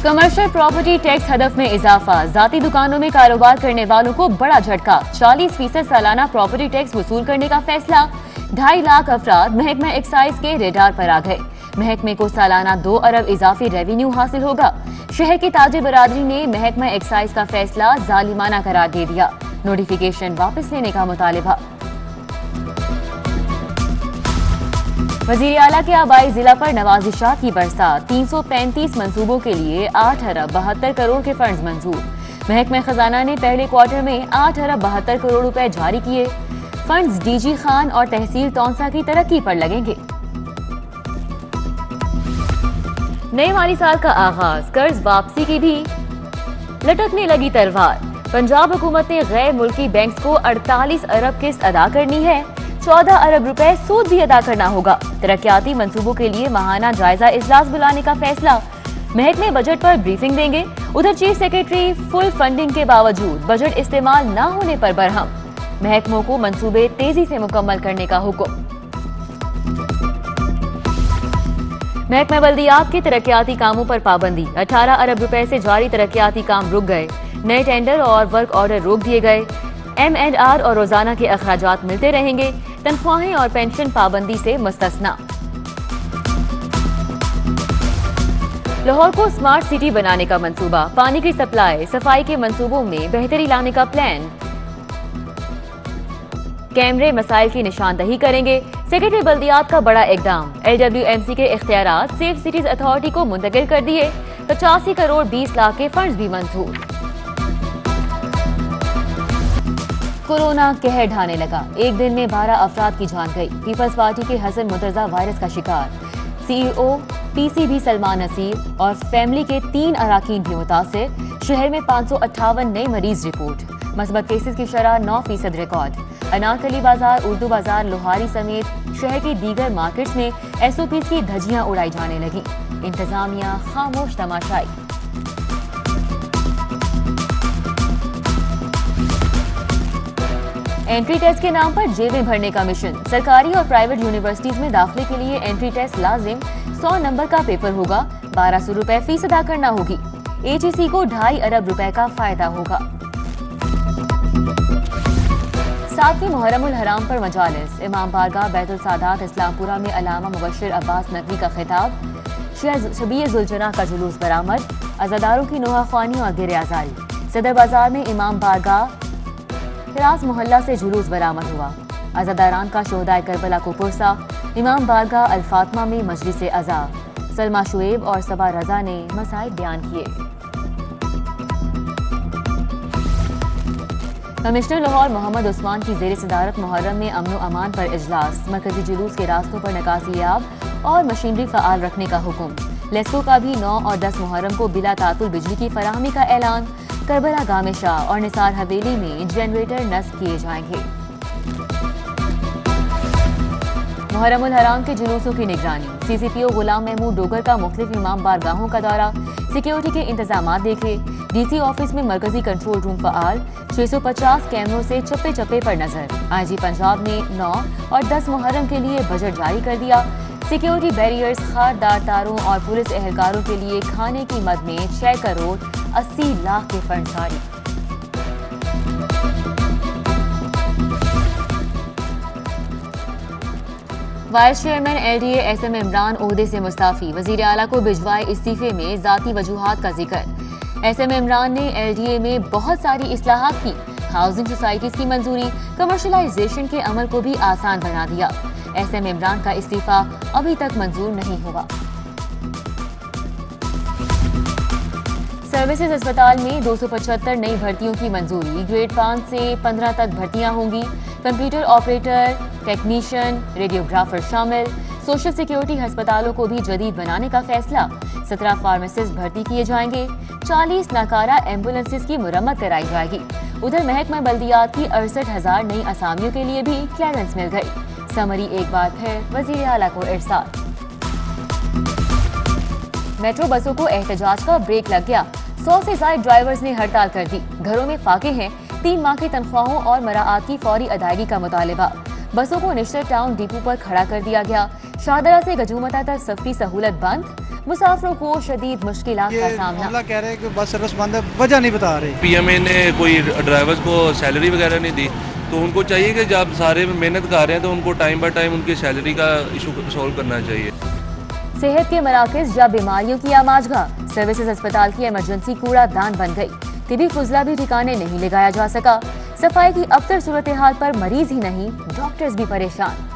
Commercial property tax हदफ में इजाफा, जाती दुकानों में कारोबार करने वालों को बड़ा झटका। 40% सालाना प्रॉपर्टी टैक्स वसूल करने का फैसला। 2.5 लाख अफराद महकमा एक्साइज के रेडार पर आ गए। महकमे को सालाना 2 अरब इजाफी रेवेन्यू हासिल होगा। शहर की ताजिर बरादरी ने महकमा एक्साइज का फैसला जालिमाना करार दे दिया। नोटिफिकेशन वापस लेने का मुतालिबा। वजीर आला के आबाई जिला पर नवाजिशात की बरसात। 335 मंसूबों के लिए 8 अरब 72 करोड़ के फंड्स मंजूर। महकमा खजाना ने पहले क्वार्टर में 8 अरब 72 करोड़ रुपए जारी किए। फंड्स डीजी खान और तहसील तौंसा की तरक्की पर लगेंगे। नए माली साल का आगाज, कर्ज वापसी की भी लटकने लगी तलवार। पंजाब हुकूमत ने गैर मुल्की बैंक को 48 अरब किस्त अदा करनी है। 14 अरब रुपए सूद भी अदा करना होगा। तरक्याती मंसूबों के लिए माहाना जायजा इजलास बुलाने का फैसला। महकमे बजट पर ब्रीफिंग देंगे। उधर चीफ सेक्रेटरी फुल फंडिंग के बावजूद बजट इस्तेमाल न होने पर बरहम। महकमों को मंसूबे तेजी से मुकम्मल करने का हुक्म। महकमा बल्दियात के तरक्याती कामों पर पाबंदी। 18 अरब रुपए से जारी तरक्याती काम रुक गए। नए टेंडर और वर्क ऑर्डर रोक दिए गए। M&R और रोजाना के अखराजात मिलते रहेंगे। तनख्वाहें और पेंशन पाबंदी से मुस्तस्ना। लाहौर को स्मार्ट सिटी बनाने का मंसूबा। पानी की सप्लाई, सफाई के मंसूबों में बेहतरी लाने का प्लान। कैमरे मसाइल की निशानदही करेंगे। सेक्रेटरी बल्दियात का बड़ा इकदाम। LWMC के इख्तियारात सेफ सिटीज अथॉरिटी को मुंतकिल कर दिए। 85 करोड़ 20 लाख के फंड्स भी मंजूर। कोरोना कहर ढाने लगा। एक दिन में 12 अफराद की जान गई। पीपल्स पार्टी के हसन मुर्तजा वायरस का शिकार। CEO PCB सलमान नसीर और फैमिली के 3 अराकीन भी मुतासिर। शहर में 558 नए मरीज रिपोर्ट। मस्बत केसेस की शरह 9% रिकॉर्ड। अनारकली बाजार, उर्दू बाजार, लोहारी समेत शहर की दीगर मार्केट्स में SOPs की धज्जियां उड़ाई जाने लगी। इंतजामिया खामोश तमाशाई। एंट्री टेस्ट के नाम पर जेबें भरने का मिशन। सरकारी और प्राइवेट यूनिवर्सिटीज में दाखिले के लिए एंट्री टेस्ट लाजिम। 100 नंबर का पेपर होगा। 1200 रुपए फीस अदा करना होगी। HEC को 2.5 अरब रुपए का फायदा होगा। 7वीं मुहर्रमुल हराम पर मजालिस। इमाम बारगाह बैतुल सादात इस्लामपुरा में अल्लामा मुबश्शिर अब्बास नकवी का खिताब। शबीए जुलजना का जुलूस बरामद। अज़ादारों की नोहाख्वानी और गिर आजारी। सदर बाजार में इमाम बारगाह फिराज मोहल्ला से जुलूस बरामद हुआ। अज़ादारान का शोहदाए करबला को पुरसा। इमाम बारगाह अल-फातिमा में मजलिस अज़ा। सलमा शुएब और सबा रजा ने मसाइल बयान किए। कमिश्नर लाहौर मोहम्मद उस्मान की जेर सदारत मुहर्रम में अमन अमान पर इजलास। मरकजी जुलूस के रास्तों पर नकासियाब और मशीनरी फ़आल रखने का हुक्म। लेस्को का भी 9 और 10 मुहर्रम को बिला तातुल बिजली की फराहमी का ऐलान। करबला गामे शाह और निसार हवेली में जनरेटर नस्ब किए जाएंगे। मुहर्रमुल हराम के जुलूसों की निगरानी। CCPO गुलाम महमूद डोगर का मुख्तलिफ इमाम बारगाहों का दौरा। सिक्योरिटी के इंतजाम देखे। DC ऑफिस में मरकजी कंट्रोल रूम फआल। 650 कैमरों से चप्पे चप्पे पर नजर। IG पंजाब ने 9 और 10 मुहर्रम के लिए बजट जारी कर दिया। सिक्योरिटी बैरियर्स, खारदार तारों और पुलिस एहलकारों के लिए खाने की मद में 6 करोड़ 80 लाख के फंड जारी। Vice chairman LDA SM Imran ओहदे से मुस्ताफी। वजीर आला को भिजवाए इस्तीफे में जाती वजूहात का जिक्र। SM इमरान ने LDA में बहुत सारी इस्लाहात की। हाउसिंग सोसाइटीज की मंजूरी, कमर्शलाइजेशन के अमल को भी आसान बना दिया। SM इमरान का इस्तीफा अभी तक मंजूर नहीं हुआ। सर्विसेज अस्पताल में 275 नई भर्तियों की मंजूरी। ग्रेड 5 से 15 तक भर्तियां होंगी। कंप्यूटर ऑपरेटर, टेक्नीशियन, रेडियोग्राफर शामिल। सोशल सिक्योरिटी अस्पतालों को भी जदीद बनाने का फैसला। 17 फार्मासिस्ट भर्ती किए जाएंगे। 40 नाकारा एम्बुलेंसेज की मुरम्मत कराई जाएगी। उधर महकमा बल्दियात की 68,000 नई असामियों के लिए भी क्लियरेंस मिल गई। समरी एक बार फिर वजीर आला को इरसाल। मेट्रो बसों को एहतजाज का ब्रेक लग गया। 100 से ज्यादा ड्राइवर्स ने हड़ताल कर दी। घरों में फाके हैं। 3 माह की तनख्वाहों और मराआत की फौरी अदायगी का मुतालिबा। बसों को निश्चित टाउन डिपो पर खड़ा कर दिया गया। शाहदरा से गजूमता तक सफरी सहूलत बंद, मुसाफिरों को शदीद मुश्किलात का सामना। कह रहे हैं कि बस सर्विस बंद है, वजह नहीं बता रहे। पीएमए ने कोई ड्राइवर्स को सैलरी वगैरह नहीं दी, तो उनको चाहिए कि जब सारे मेहनत कर रहे हैं तो उनको टाइम बाय टाइम उनकी सैलरी का इशू सॉल्व करना चाहिए। सेहत के मराकज या बीमारियों की आमाजगाह, सर्विसेज अस्पताल की इमरजेंसी कूड़ादान बन गई, तिबी फुजला भी ठिकाने नहीं लगाया जा सका। सफाई की अबतर सूरत हाल पर मरीज ही नहीं, डॉक्टर्स भी परेशान।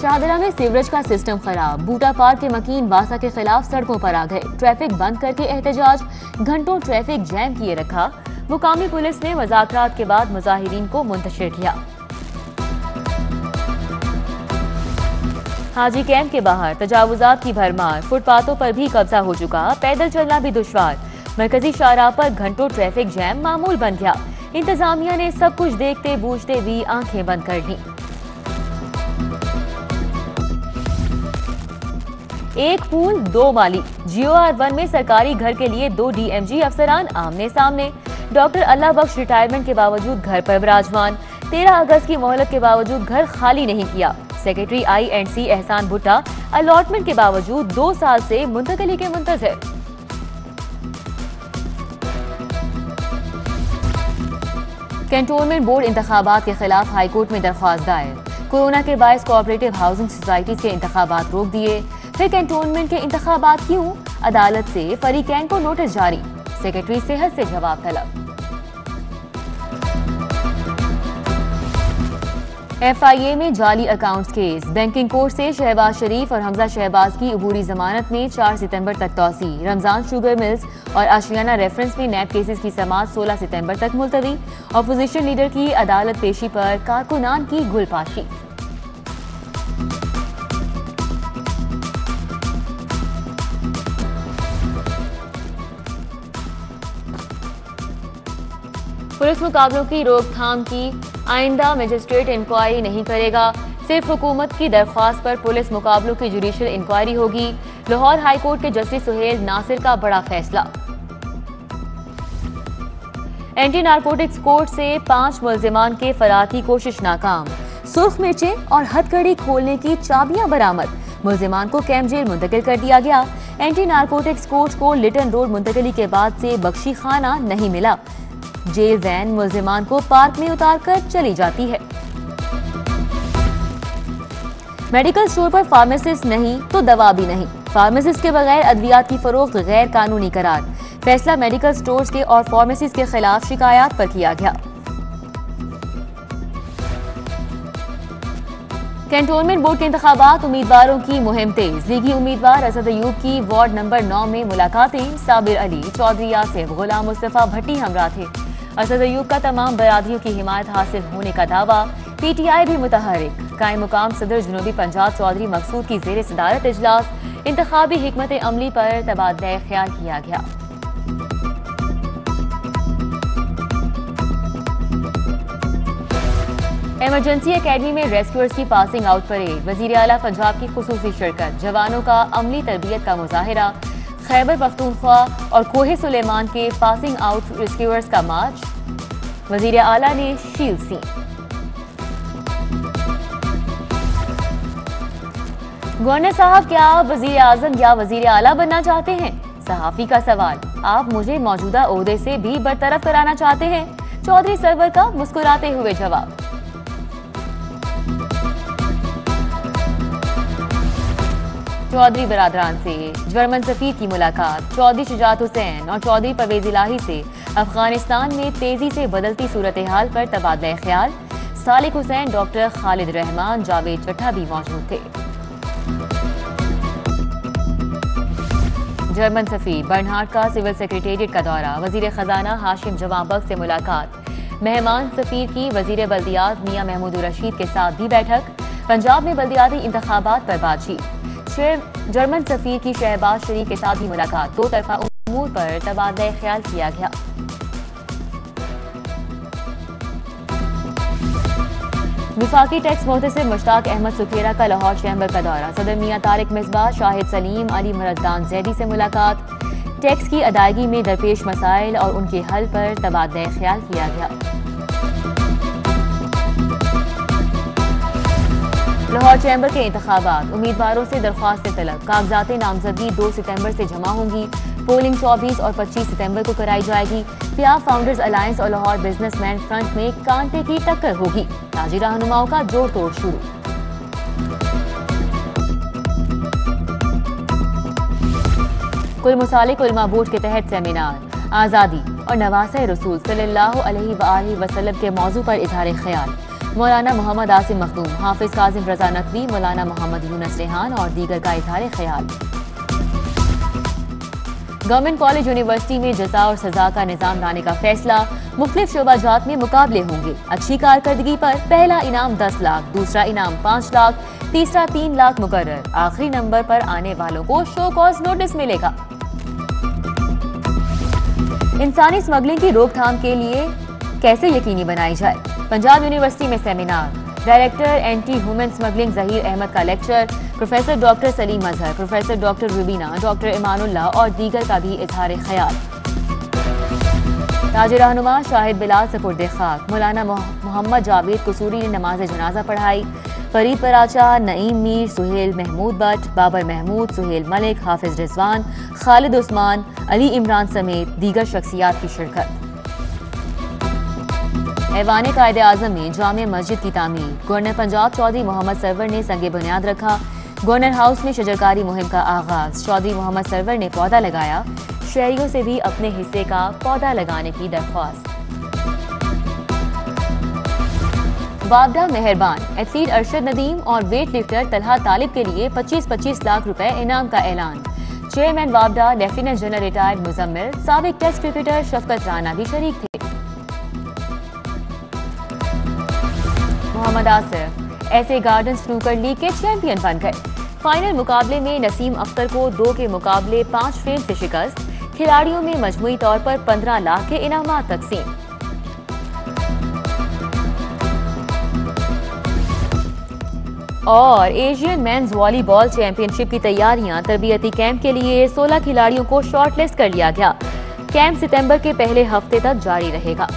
शाहदरा में सीवरेज का सिस्टम खराब, बूटा पार्क के मकीन वासा के खिलाफ सड़कों पर आ गए, ट्रैफिक बंद करके एहतजाज, घंटों ट्रैफिक जैम किए रखा। मुकामी पुलिस ने मुज़ाकरात के बाद मुजाहिरीन को मुंतशिर किया। हाजी कैंप के बाहर तजावुजात की भरमार, फुटपाथों पर भी कब्जा हो चुका, पैदल चलना भी दुश्वार। मरकजी शाहराह पर घंटों ट्रैफिक जैम मामूल बन गया। इंतजामिया ने सब कुछ देखते बूझते भी आंखें बंद कर ली। एक पूल दो माली, GOR1 में सरकारी घर के लिए 2 DMG अफसरान आमने सामने। डॉक्टर अल्लाह बख्श रिटायरमेंट के बावजूद घर पर विराजमान, 13 अगस्त की मोहलत के बावजूद घर खाली नहीं किया। सेक्रेटरी INC एहसान भुट्टा अलॉटमेंट के बावजूद 2 साल से मुंतकली के मुंतजर। कैंटोनमेंट बोर्ड इंतखाबात के खिलाफ हाईकोर्ट में दरख्वास्त दायर, कोरोना के बायस कोऑपरेटिव हाउसिंग सोसाइटी के इंतखाबात रोक दिए, फिर कैंटोनमेंट के इंतखाबात क्यों? अदालत से फरीकैन को नोटिस जारी, सेक्रेटरी सेहत से जवाब तलब। FIA में जाली अकाउंट्स केस, बैंकिंग कोर्ट से शहबाज शरीफ और हमजा शहबाज की अबूरी जमानत में 4 सितंबर तक तौसी। रमजान शुगर मिल्स और आशियाना रेफरेंस में नैब केसेस की समाअत 16 सितंबर तक मुलतवी। अपोजिशन लीडर की अदालत पेशी पर कारकुनान की गुलपाशी। पुलिस मुकाबलों की रोकथाम की आइंदा मजिस्ट्रेट इंक्वायरी नहीं करेगा, सिर्फ हुकूमत की दरख्वास्त पर पुलिस मुकाबलों की जुडिशियल इंक्वायरी होगी। लाहौर हाईकोर्ट के जस्टिस सुहेल नासिर का बड़ा फैसला। एंटी नारकोटिक्स कोर्ट से 5 मुल्जिमान के फरार की कोशिश नाकाम, सुर्ख मिर्चें और हथकड़ी खोलने की चाबियां बरामद, मुल्जिमान को कैंप जेल मुंतकिल कर दिया गया। एंटी नारकोटिक्स कोर्ट को लिटन रोड मुंतकिली के बाद से बख्शी खाना नहीं मिला, जेल वैन मुल्जिमान को पार्क में उतारकर चली जाती है। मेडिकल स्टोर पर फार्मासिस्ट नहीं तो दवा भी नहीं, फार्मासिस्ट के बगैर अद्वियात की फरोख्त गैर कानूनी करार। फैसला मेडिकल स्टोर्स के और फार्मेसिस्ट के खिलाफ शिकायत पर किया गया। कैंटोनमेंट बोर्ड के इंतखाबात, उम्मीदवारों की मुहिम तेज। लीगी उम्मीदवार असद अयूब की वार्ड नंबर 9 में मुलाकातें, साबिर अली, चौधरी आसिफ, गुलाम मुस्तफा भट्टी हमरा थे। असद अयूब का तमाम बरादरियों की हिमायत हासिल होने का दावा, PTI भी मुतहरिक। कायम मुकाम सदर जनूबी पंजाब चौधरी मकसूद की जेर सदारत इजलास, इंतखाबी हिकमत अमली पर तबादला ख्याल किया गया। इमरजेंसी एकेडमी में रेस्क्यूअर्स की पासिंग आउट परेड, वजीर आला पंजाब की खुसूसी शिरकत, जवानों का अमली तरबियत का मुजाहिरा। खैबर पख्तूनख्वा और कोहे सुलेमान के पासिंग आउट रेस्क्यूअर्स का मार्च, वजीर आला ने शील्ड सी। गवर्नर साहब, क्या आप वजीर आजम या वजीर आला बनना चाहते हैं? सहाफी का सवाल, आप मुझे मौजूदा ओहदे से भी बरतरफ कराना चाहते हैं? चौधरी सरवर का मुस्कुराते हुए जवाब। चौधरी बरादरान से जर्मन सफीर की मुलाकात, चौधरी शुजात हुसैन और चौधरी परवेज इलाही से अफगानिस्तान में तेजी से बदलती सूरत हाल पर तबादला ख्याल। सालिक हुसैन, डॉक्टर खालिद रहमान, जावेद चट्टा भी मौजूद थे। जर्मन सफीर बर्नहार्ड का सिविल सेक्रेटेरिएट का दौरा, वजीर खजाना हाशिम जवां बख्श से मुलाकात। मेहमान सफीर की वजीर बल्दियात मियां महमूद रशीद के साथ भी बैठक। पंजाब में बल्दियाती इंतखाबात पर बातचीत। जर्मन सफीर की शहबाज शरीफ के साथ भी मुलाकात, 2 तरफा उमूर पर तबादला ख्याल किया गया। विफाकी टैक्स मोहतसिब मुश्ताक अहमद सुखेरा का लाहौर चैम्बर का दौरा, सदर मियां तारिक मिसबाह, शाहिद सलीम, अली मरदान जैदी से मुलाकात। टैक्स की अदायगी में दरपेश मसाइल और उनके हल पर तबादला ख्याल किया गया। लाहौर चैम्बर के इंतखाबात, उम्मीदवारों से दरख्वास्त तलब, कागजात नामजदगी 2 सितंबर से जमा होंगी। पोलिंग 24 और 25 सितंबर को कराई जाएगी। पियाफ फाउंडर्स अलायंस और लाहौर बिजनेसमैन फ्रंट में कांटे की टक्कर होगी। ताजी रहनुमाओं का जोड़ तोड़ शुरू। कुल मुसालिक उलमा बोर्ड के तहत सेमिनार, आज़ादी और नवासे रसूल सल्लल्लाहु अलैहि वसल्लम के मौजू पर इजहार ख्याल। मौलाना मोहम्मद आसिम मखदूम, हाफिज काजिम रजा नकवी, मौलाना मोहम्मद यूनस रेहान और दीगर का इजहार ख्याल। गवर्नमेंट कॉलेज यूनिवर्सिटी में जजा और सजा का निजाम लाने का फैसला। मुख्तलिफ शोबाजात में मुकाबले होंगे। अच्छी कारकर्दगी पर पहला इनाम 10 लाख, दूसरा इनाम 5 लाख, तीसरा 3 लाख मुकर्रर। आखिरी नंबर पर आने वालों को शो कॉज नोटिस मिलेगा। इंसानी स्मगलिंग की रोकथाम के लिए कैसे यकीनी बनाई जाए, पंजाब यूनिवर्सिटी में seminar. Director anti human smuggling Zaheer Ahmed का lecture. Professor doctor Saleem Azhar, professor doctor Rubina, doctor Imanullah और दीगर का भी इजहार ख्याल। ताज रहनुमा शाहिद बिलाल सपुर्द खाक। मौलाना मोहम्मद जावेद कसूरी ने नमाज जनाजा पढ़ाई। फरीद पराचा, नईम मीर, सुहेल महमूद बट, बाबर महमूद, सुहेल मलिक, हाफिज रिजवान, खालिद उस्मान, अली इमरान समेत दीगर शख्सियात की शिरकत। ऐवान कायदे आजम में जामे मस्जिद की तामीर। गवर्नर पंजाब चौधरी मोहम्मद सरवर ने संगे बुनियाद रखा। गवर्नर हाउस में शजरकारी मुहिम का आगाज। चौधरी मोहम्मद सरवर ने पौधा लगाया। शहरियों से भी अपने हिस्से का पौधा लगाने की दरख्वास्त। वापडा मेहरबान, एथलीट अरशद नदीम और वेट लिफ्टर तलहा तालिब के लिए 25-25 लाख रुपए इनाम का ऐलान। चेयरमैन वापडा लेफ्टिनेंट जनरल रिटायर्ड मुजम्मिल, साबिक टेस्ट क्रिकेटर शफकत राना भी शरीक थे। मोहम्मद आसिफ ऐसे गार्डन स्नूकर लीग के चैंपियन बन गए। फाइनल मुकाबले में नसीम अख्तर को 2 के मुकाबले 5 फ्रेम से शिकस्त। खिलाड़ियों में मजमूई तौर पर 15 लाख के इनामात तकसीम। और एशियन मेंस वॉलीबॉल चैंपियनशिप की तैयारियां, तरबियती कैंप के लिए 16 खिलाड़ियों को शॉर्टलिस्ट कर लिया गया। कैंप सितंबर के पहले हफ्ते तक जारी रहेगा।